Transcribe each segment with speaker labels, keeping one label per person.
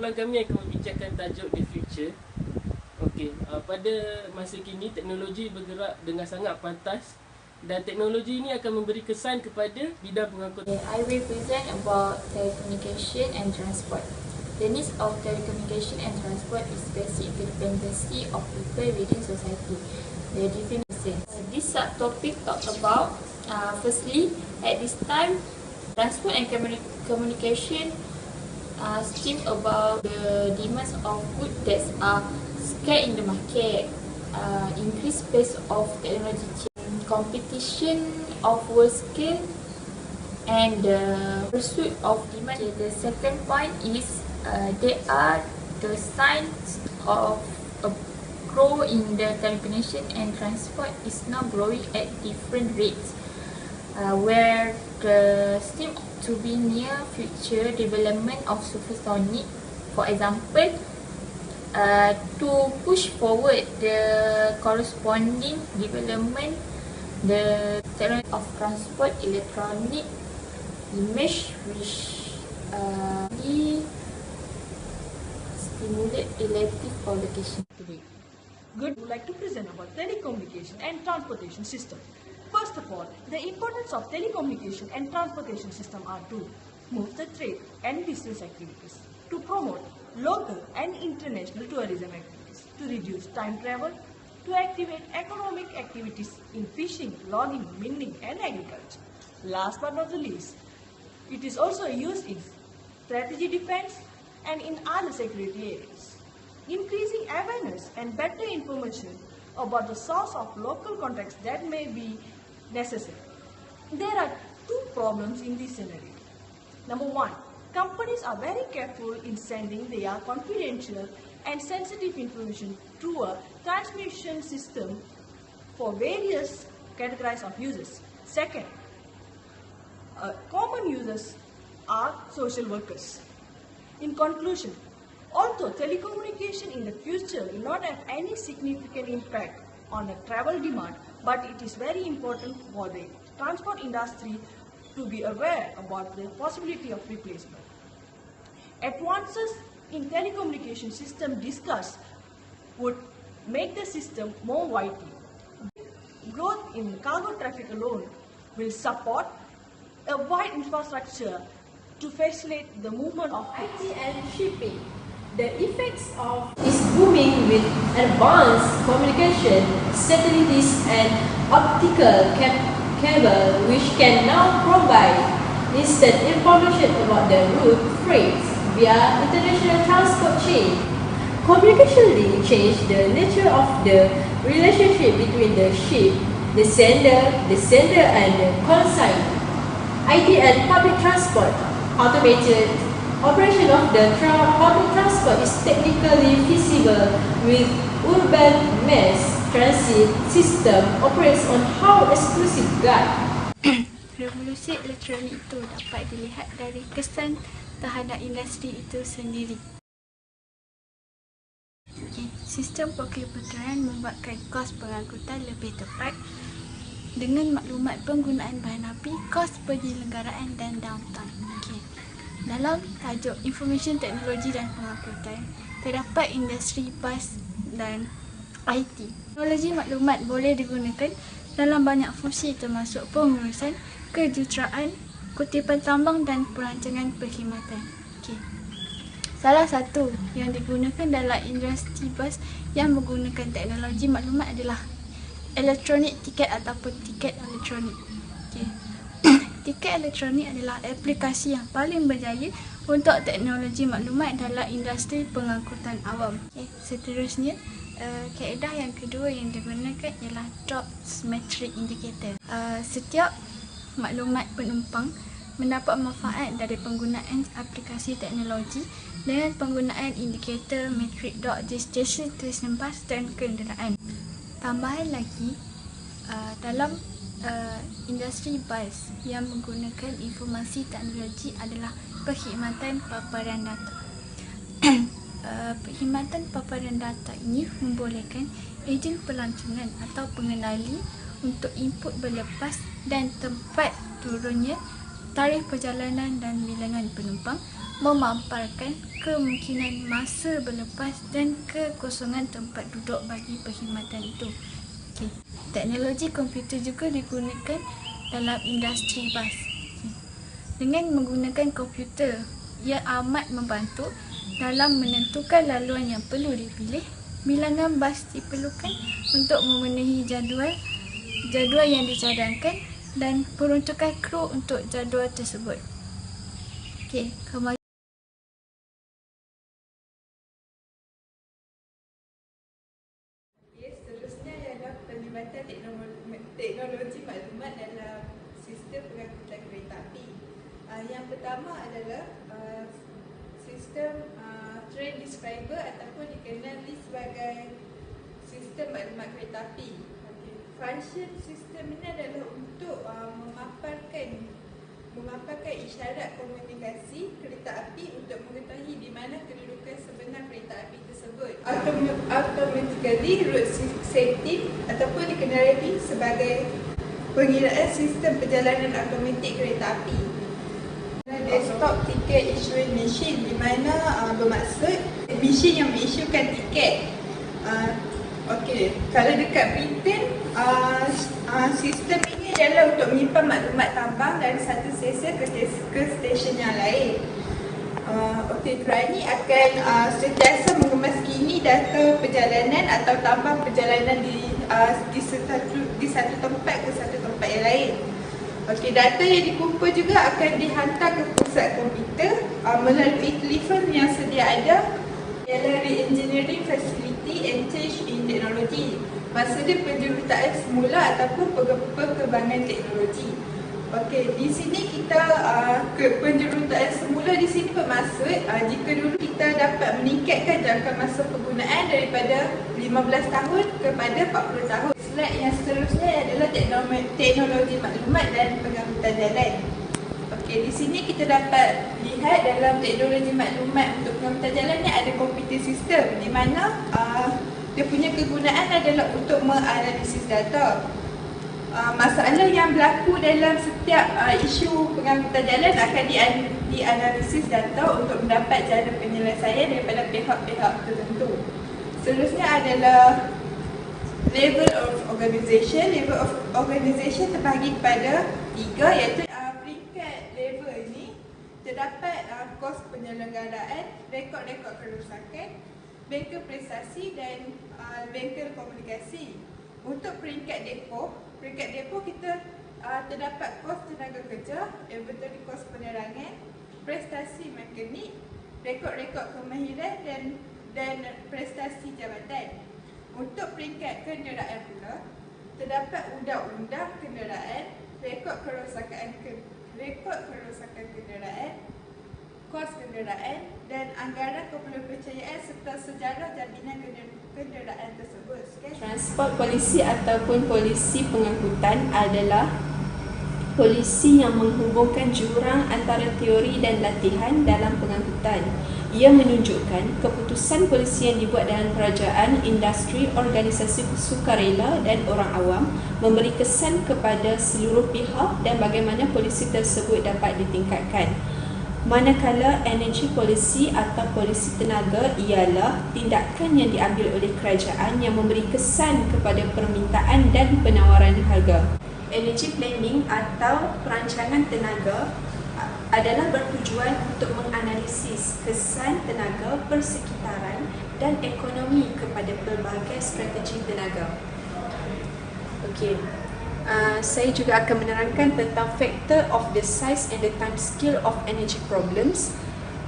Speaker 1: kumpulan kami akan membincangkan tajuk The Future. Okey, pada masa kini teknologi bergerak dengan sangat pantas dan teknologi ini akan memberi kesan kepada bidang pengangkutan.
Speaker 2: I will present about telecommunication and transport. The needs of telecommunication and transport is basic dependency of people within society. The definition. This subtopic talks about firstly, at this time, transport and communication speak about the demands of goods that are scarce in the market, increased pace of technology change, competition of world scale, and the pursuit of demand. The second point is there are the signs of a growth in the telecommunication and transport is now growing at different rates, where the seem to be near future development of supersonic. For example, to push forward the corresponding development, the technology of transport, electronic, image, which stimulate elective publication.
Speaker 3: Good would like to present about telecommunication and transportation system. First of all, the importance of telecommunication and transportation system are to move the trade and business activities, to promote local and international tourism activities, to reduce time travel, to activate economic activities in fishing, logging, mining and agriculture. Last but not the least, it is also used in strategy defense and in other security areas. Increasing awareness and better information about the source of local contracts that may be necessary. There are two problems in this scenario. Number one, companies are very careful in sending their confidential and sensitive information through a transmission system for various categories of users. Second, common users are social workers. In conclusion, although telecommunication in the future will not have any significant impact on the travel demand, but it is very important for the transport industry to be aware about the possibility of replacement. Advances in telecommunication system discussed would make the system more vital. Growth in cargo traffic alone will support a wide infrastructure to facilitate the movement of goods.
Speaker 4: IT and shipping. The effects of is booming with advanced communication, satellites and optical cable which can now provide instant information about the route freights via international transport chain. Communication link change the nature of the relationship between the ship, the sender and the consignee. IT and public transport. Automated operation of the public transport is technically feasible with urban mass transit system operates on how exclusive guide.
Speaker 5: Revolusi elektronik itu dapat dilihat dari kesan terhadap industri itu sendiri. Sistem pokok-pertukaran membuatkan kos pengangkutan lebih tepat dengan maklumat penggunaan bahan api, kos penyelenggaraan dan downtime. Dalam tajuk Information Teknologi dan Pengangkutan, terdapat industri bas dan IT. Teknologi maklumat boleh digunakan dalam banyak fungsi termasuk pengurusan, kejuruteraan, kutipan tambang dan perancangan perkhidmatan. Salah satu yang digunakan dalam industri bas yang menggunakan teknologi maklumat adalah elektronik tiket ataupun tiket elektronik. Tiket elektronik adalah aplikasi yang paling berjaya untuk teknologi maklumat dalam industri pengangkutan awam. Seterusnya, kaedah yang kedua yang digunakan ialah drop metric indicator. Setiap maklumat penumpang mendapat manfaat dari penggunaan aplikasi teknologi dengan penggunaan indikator metrik dot di stesen tulisan bas dan kenderaan. Tambahan lagi, dalam industri bas yang menggunakan informasi teknologi adalah perkhidmatan paparan data. Perkhidmatan paparan data ini membolehkan ejen pelancongan atau pengendali untuk input berlepas dan tempat turunnya tarikh perjalanan dan bilangan penumpang, memaparkan kemungkinan masa berlepas dan kekosongan tempat duduk bagi perkhidmatan itu. Okay. Teknologi komputer juga digunakan dalam industri bas. Okay. Dengan menggunakan komputer, ia amat membantu dalam menentukan laluan yang perlu dipilih. Bilangan bas diperlukan untuk memenuhi jadual yang dicadangkan dan peruntukan kru untuk jadual tersebut. Okey, kembali.
Speaker 6: Seterusnya ialah penlibatan teknologi maklumat dalam sistem pengangkutan kereta api. Yang pertama adalah sistem train describer ataupun dikenali sebagai sistem maklumat kereta api. Function sistem ini adalah untuk memaparkan isyarat komunikasi kereta api untuk mengetahui di mana kedudukan sebenar kereta api tersebut. Automatically route setting ataupun dikenali sebagai pengiraan sistem perjalanan automatik kereta api. Desktop ticket issuing machine, di mana bermaksud mesin yang mengisyukan tiket. Okey, kalau dekat Britain, sistem ini adalah untuk menyimpan maklumat tambang dari satu stesen ke stesen yang lain. Okey, kerani akan sentiasa mengemas-kini data perjalanan atau tambang perjalanan di satu tempat ke satu tempat yang lain. Okey, data yang dikumpul juga akan dihantar ke pusat komputer melalui telefon yang sedia ada. Ialah re-engineering facility and change in technology. Maksudnya penjuruteraan semula ataupun perkembangan teknologi. Okey, di sini kita penjuruteraan semula di sini bermaksud jika dulu kita dapat meningkatkan jangka masa penggunaan daripada 15 tahun kepada 40 tahun. Slide yang seterusnya adalah teknologi maklumat dan pengangkutan jalan. Okey, di sini kita dapat lihat dalam teknologi maklumat untuk pengangkutan jalan ni ada komputer sistem di mana dia punya kegunaan adalah untuk menganalisis data. Masalah yang berlaku dalam setiap isu pengangkutan jalan akan dianalisis data untuk mendapat jalan penyelesaian daripada pihak-pihak tertentu. Seterusnya adalah level of organisation. Level of organisation terbahagi kepada 3, iaitu level ini terdapat kos penyelenggaraan, rekod-rekod kerosakan, bengkel prestasi dan bengkel komunikasi. Untuk peringkat depo kita terdapat kos tenaga kerja, inventory kos penerangan, prestasi mekanik, rekod-rekod kemahiran dan prestasi jabatan. Untuk peringkat kenderaan pula terdapat undang-undang kenderaan, rekod kerosakan kenderaan, kos kenderaan dan anggaran kepercayaan serta sejarah jaminan kenderaan tersebut.
Speaker 4: Transport polisi ataupun polisi pengangkutan adalah polisi yang menghubungkan jurang antara teori dan latihan dalam pengangkutan. Ia menunjukkan keputusan polisi yang dibuat dalam kerajaan, industri, organisasi sukarela dan orang awam, memberi kesan kepada seluruh pihak dan bagaimana polisi tersebut dapat ditingkatkan. Manakala energi polisi atau polisi tenaga ialah tindakan yang diambil oleh kerajaan yang memberi kesan kepada permintaan dan penawaran harga. Energy planning atau perancangan tenaga adalah bertujuan untuk menganalisis kesan tenaga, persekitaran dan ekonomi kepada pelbagai strategi tenaga. Okey. Saya juga akan menerangkan tentang factor of the size and the time scale of energy problems.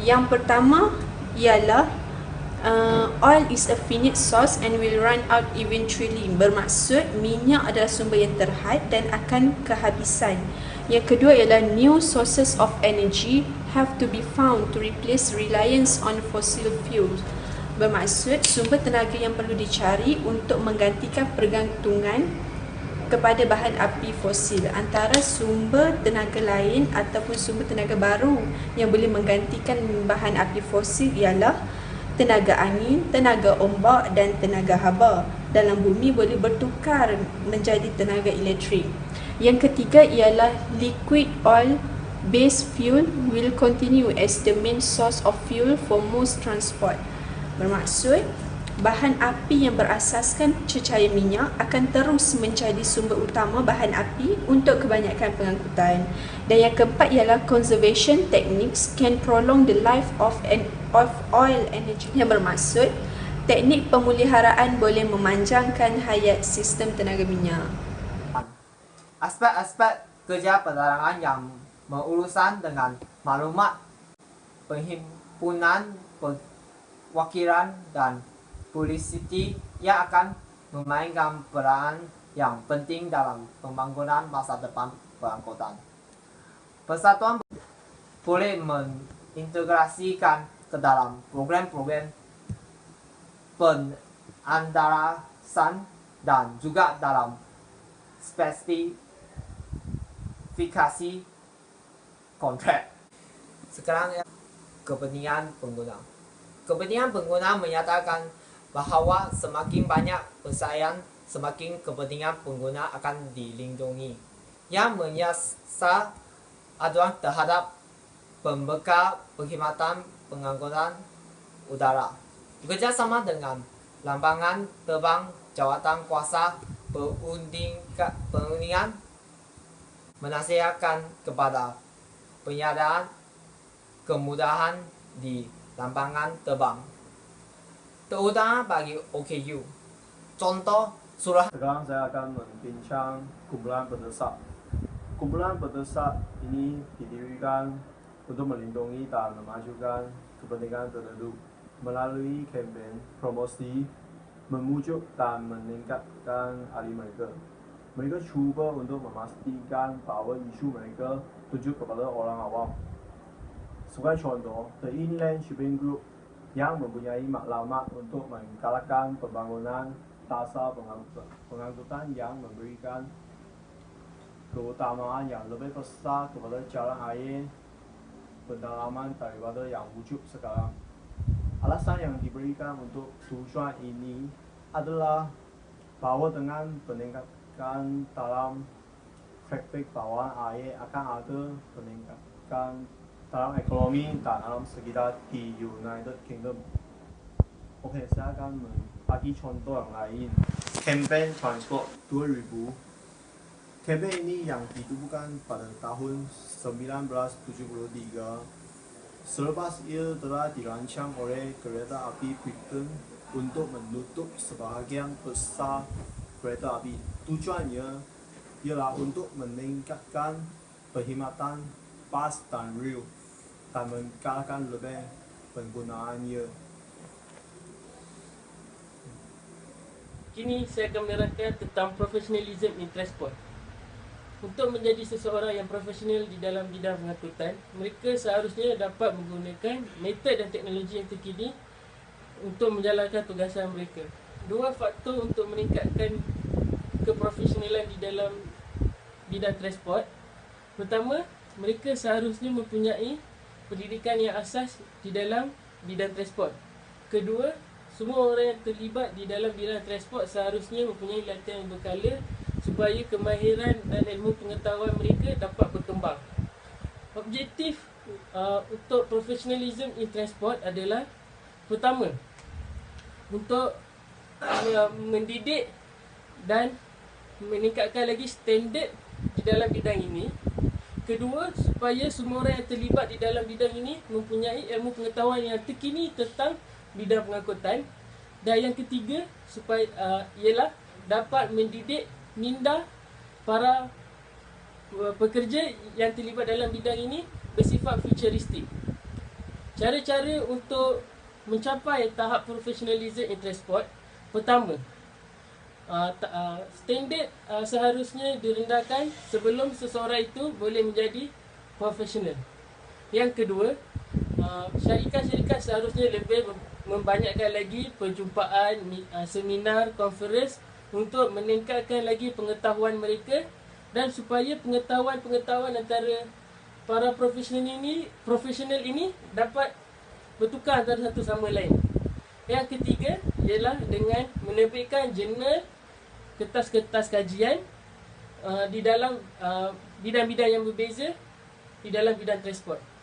Speaker 4: Yang pertama ialah oil is a finite source and will run out eventually. Bermaksud minyak adalah sumber yang terhad dan akan kehabisan. Yang kedua ialah new sources of energy have to be found to replace reliance on fossil fuels. Bermaksud sumber tenaga yang perlu dicari untuk menggantikan pergantungan kepada bahan api fosil. Antara sumber tenaga lain ataupun sumber tenaga baru yang boleh menggantikan bahan api fosil ialah tenaga angin, tenaga ombak dan tenaga haba dalam bumi boleh bertukar menjadi tenaga elektrik. Yang ketiga ialah liquid oil
Speaker 7: based fuel will continue as the main source of fuel for most transport. Bermaksud, bahan api yang berasaskan cecair minyak akan terus menjadi sumber utama bahan api untuk kebanyakan pengangkutan. Dan yang keempat ialah conservation techniques can prolong the life of oil energy. Yang bermaksud, teknik pemeliharaan boleh memanjangkan hayat sistem tenaga minyak.
Speaker 8: Aspek-aspek kerja penerangan yang berurusan dengan maklumat, penghimpunan, perwakilan dan publicity yang akan memainkan peran yang penting dalam pembangunan masa depan pengangkutan. Persatuan boleh mengintegrasikan ke dalam program-program penandarasan dan juga dalam spesifikasi kontrak. Sekarang kepentingan pengguna. Kepentingan pengguna menyatakan bahawa semakin banyak persaingan, semakin kepentingan pengguna akan dilindungi. Yang menyasar adalah terhadap pembekal perkhidmatan pengangkutan udara. Bekerjasama dengan lambangan terbang jawatan kuasa perundingan menasihatkan kepada penyediaan kemudahan di lambangan terbang, terutama bagi OKU. Contoh surah.
Speaker 9: Sekarang saya akan membincang kumpulan pendesak. Kumpulan pendesak ini didirikan untuk melindungi dan memajukan kepentingan tertentu melalui kempen promosi, memujuk dan meningkatkan ahli mereka. Mereka cuba untuk memastikan bahawa isu mereka tuju kepada orang awam. Sebagai contoh, The Inland Shipping Group yang mempunyai maklumat untuk menggalakkan pembangunan dasar pengangkutan yang memberikan keutamaan yang lebih besar kepada jalan air pendalaman daripada yang wujud sekarang. Alasan yang diberikan untuk tujuan ini adalah bahawa dengan peningkatan dalam trafik bawah air akan ada peningkatan dalam ekonomi dan alam sekitar di United Kingdom. Okey, saya akan bagi contoh yang lain. Kempen Transport 2000. Kempen ini yang ditubuhkan pada tahun 1973. Selepas ia telah dirancang oleh kereta api Britain untuk menutup sebahagian besar kereta api. Tujuannya ialah untuk meningkatkan perkhidmatan bas dan rel dan menggalakkan lebih penggunaannya.
Speaker 1: Kini saya akan menerangkan tentang professionalism in transport. Untuk menjadi seseorang yang profesional di dalam bidang pengangkutan, mereka seharusnya dapat menggunakan metod dan teknologi yang terkini untuk menjalankan tugasan mereka. Dua faktor untuk meningkatkan keprofesionalan di dalam bidang transport. Pertama, mereka seharusnya mempunyai pendidikan yang asas di dalam bidang transport. Kedua, semua orang yang terlibat di dalam bidang transport seharusnya mempunyai latihan yang berkala supaya kemahiran dan ilmu pengetahuan mereka dapat berkembang. Objektif untuk professionalism in transport adalah pertama, untuk mendidik dan meningkatkan lagi standard di dalam bidang ini. Kedua, supaya semua orang yang terlibat di dalam bidang ini mempunyai ilmu pengetahuan yang terkini tentang bidang pengangkutan. Dan yang ketiga, supaya ialah dapat mendidik minda para pekerja yang terlibat dalam bidang ini bersifat futuristik. Cara-cara untuk mencapai tahap professionalism in transport. Pertama, standard seharusnya direndahkan sebelum seseorang itu boleh menjadi profesional. Yang kedua, syarikat-syarikat seharusnya lebih membanyakkan lagi perjumpaan, seminar, konferens untuk meningkatkan lagi pengetahuan mereka dan supaya pengetahuan antara para profesional ini dapat bertukar antara satu sama lain. Yang ketiga ialah dengan menerbitkan jurnal, kertas-kertas kajian di dalam bidang-bidang yang berbeza di dalam bidang transport.